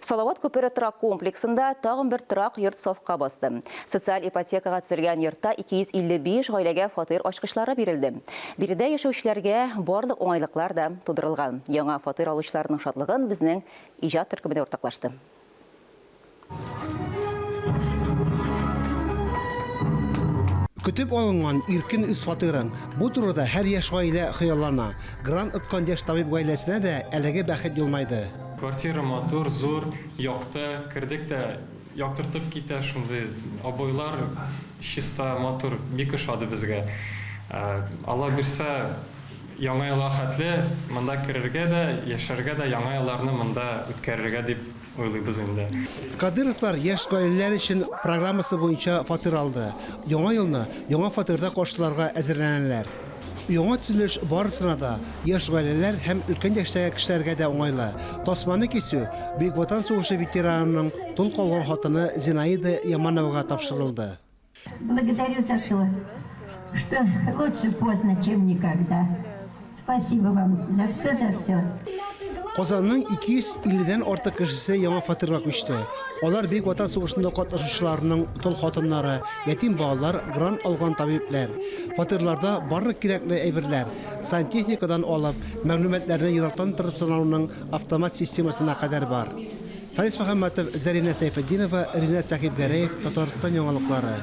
Салават көпірі тұрақ комплексында тағын бір тұрақ йырт софқа басты. Социаль ипотекаға түсірген йыртта 255 ғайлеге фатир ашқышлары берілді. Береде ешеушілерге барлық оңайлықлар да тудырылған. Яңа фатир алушыларының шатлығын біздің ижат түркімінде ортақлашты. Күтіп алынған иркін үз фатирын бұл турыда һәр яш гаилә хыяллана. Грант ыткан яш табиб гаиләсенә дә әлеге бәхет елмайды. Квартира матур, зур, якты, кірдік те яктыртып китә шундай. Абойлар чиста, матур, бик ошады безгә. Алла бирсә, яңа елга хәтле, монда керергә дә, яшәргә дә, яңа елларны монда үткәрергә дип уйлыйбыз инде. Кадыровлар яш гаиләләр өчен программасы буенча фатир алды. Яңа елны яңа фатирда каршыларга әзерләнәләр. Яңа төзелеш барысына да яш гаиләләр һәм өлкән яшьтәге кешеләргә дә уңайлы. Тасманы кисү Бөек Ватан сугышы ветеранының тол калган хатыны Зинаида Ямановага тапшырылды. Благодарю за то, что лучше поздно, чем никогда. Спасибо вам за все. Казанның 250-дән артык кешесе яңа фатирга күчте. Алар Бөек Ватан сугышында катнашучыларның тол хатыннары, ятим балалар, грант алган табиблар. Фатирларда барлык кирәкле әйберләр, сантехникадан алып, мәгълүматларны ерактан торып санауның автомат системасына кадәр бар. Харис Мөхәммәтов, Зарина Сайфетдинова, Ринат Сахибгәрәев, Татарстан яңалыклары.